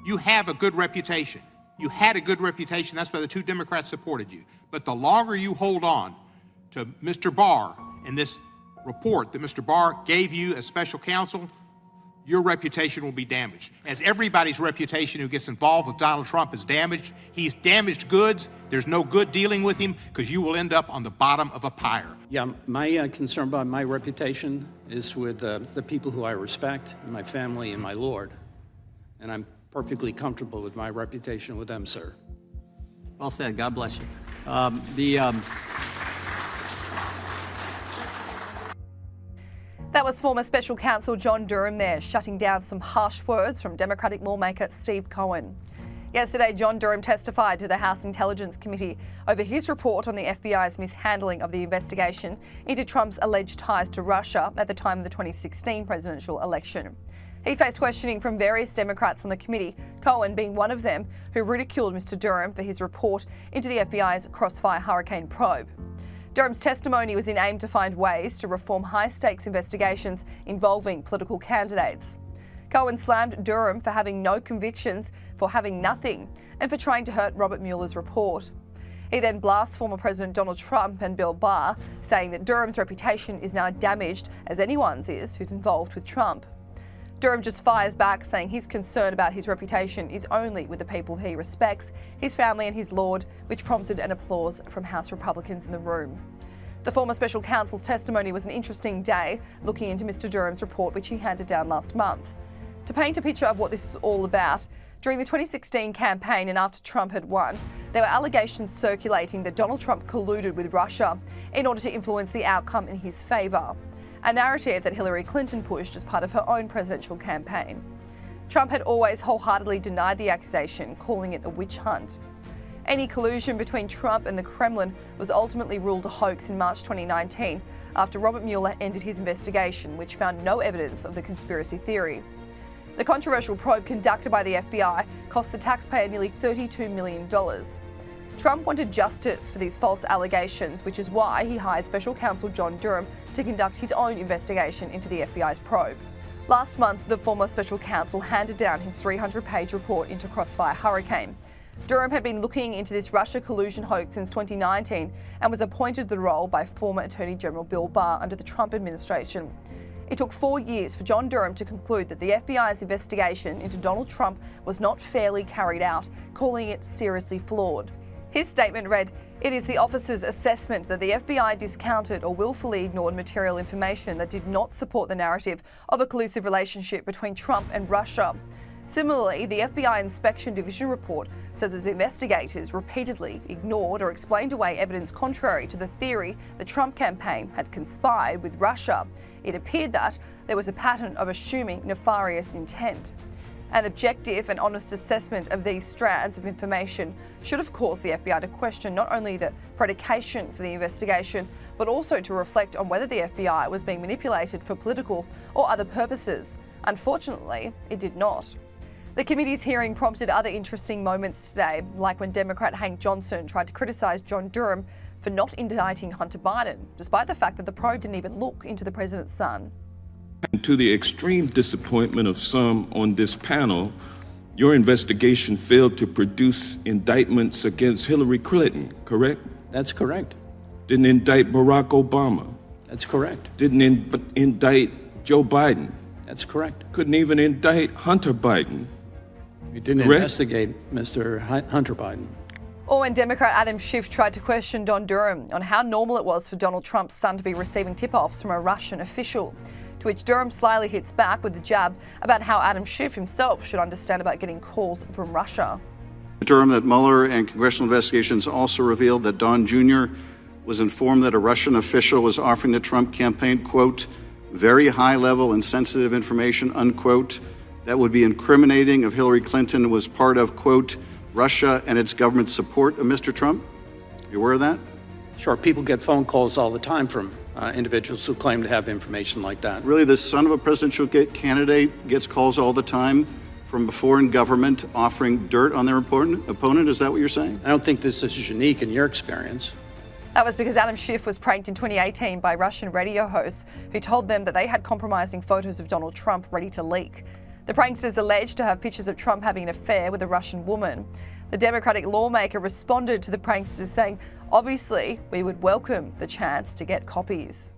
You have a good reputation. You had a good reputation. That's why the 2 Democrats supported you. But the longer you hold on to Mr. Barr and this report that Mr. Barr gave you as special counsel, your reputation will be damaged. As everybody's reputation who gets involved with Donald Trump is damaged, he's damaged goods. There's no good dealing with him because you will end up on the bottom of a pyre. Yeah, my concern about my reputation is with the people who I respect, my family and my Lord. And I'm perfectly comfortable with my reputation with them, sir. Well said. God bless you. That was former special counsel John Durham there, shutting down some harsh words from Democratic lawmaker Steve Cohen. Yesterday, John Durham testified to the House Intelligence Committee over his report on the FBI's mishandling of the investigation into Trump's alleged ties to Russia at the time of the 2016 presidential election. He faced questioning from various Democrats on the committee, Cohen being one of them, who ridiculed Mr Durham for his report into the FBI's Crossfire hurricane probe. Durham's testimony was aimed to find ways to reform high-stakes investigations involving political candidates. Cohen slammed Durham for having no convictions, for having nothing, and for trying to hurt Robert Mueller's report. He then blasts former President Donald Trump and Bill Barr, saying that Durham's reputation is now damaged, as anyone's is who's involved with Trump. Durham just fires back, saying his concern about his reputation is only with the people he respects, his family and his Lord, which prompted an applause from House Republicans in the room. The former special counsel's testimony was an interesting day, looking into Mr Durham's report, which he handed down last month. To paint a picture of what this is all about, during the 2016 campaign and after Trump had won, there were allegations circulating that Donald Trump colluded with Russia in order to influence the outcome in his favour, a narrative that Hillary Clinton pushed as part of her own presidential campaign. Trump had always wholeheartedly denied the accusation, calling it a witch hunt. Any collusion between Trump and the Kremlin was ultimately ruled a hoax in March 2019 after Robert Mueller ended his investigation, which found no evidence of the conspiracy theory. The controversial probe conducted by the FBI cost the taxpayer nearly $32 million. Trump wanted justice for these false allegations, which is why he hired special counsel John Durham to conduct his own investigation into the FBI's probe. Last month, the former special counsel handed down his 300-page report into Crossfire hurricane. Durham had been looking into this Russia collusion hoax since 2019 and was appointed to the role by former Attorney General Bill Barr under the Trump administration. It took 4 years for John Durham to conclude that the FBI's investigation into Donald Trump was not fairly carried out, calling it seriously flawed. His statement read, "It is the officer's assessment that the FBI discounted or willfully ignored material information that did not support the narrative of a collusive relationship between Trump and Russia." Similarly, the FBI Inspection Division report says its investigators repeatedly ignored or explained away evidence contrary to the theory the Trump campaign had conspired with Russia. It appeared that there was a pattern of assuming nefarious intent. An objective and honest assessment of these strands of information should have caused the FBI to question not only the predication for the investigation, but also to reflect on whether the FBI was being manipulated for political or other purposes. Unfortunately, it did not. The committee's hearing prompted other interesting moments today, like when Democrat Hank Johnson tried to criticise John Durham for not indicting Hunter Biden, despite the fact that the probe didn't even look into the president's son. And to the extreme disappointment of some on this panel, your investigation failed to produce indictments against Hillary Clinton, correct? That's correct. Didn't indict Barack Obama. That's correct. Didn't indict Joe Biden. That's correct. Couldn't even indict Hunter Biden. We didn't investigate Mr. Hunter Biden. Or when Democrat Adam Schiff tried to question John Durham on how normal it was for Donald Trump's son to be receiving tip-offs from a Russian official, to which Durham slyly hits back with the jab about how Adam Schiff himself should understand about getting calls from Russia. Durham, that Mueller and congressional investigations also revealed that Don Jr. was informed that a Russian official was offering the Trump campaign, quote, very high-level and sensitive information, unquote, that would be incriminating if Hillary Clinton was part of, quote, Russia and its government support of Mr. Trump? You aware of that? Sure, people get phone calls all the time from individuals who claim to have information like that. Really, the son of a presidential candidate gets calls all the time from a foreign government offering dirt on their opponent? Is that what you're saying? I don't think this is unique in your experience. That was because Adam Schiff was pranked in 2018 by Russian radio hosts who told them that they had compromising photos of Donald Trump ready to leak. The The pranksters alleged to have pictures of Trump having an affair with a Russian woman. The Democratic lawmaker responded to the pranksters saying, obviously, we would welcome the chance to get copies.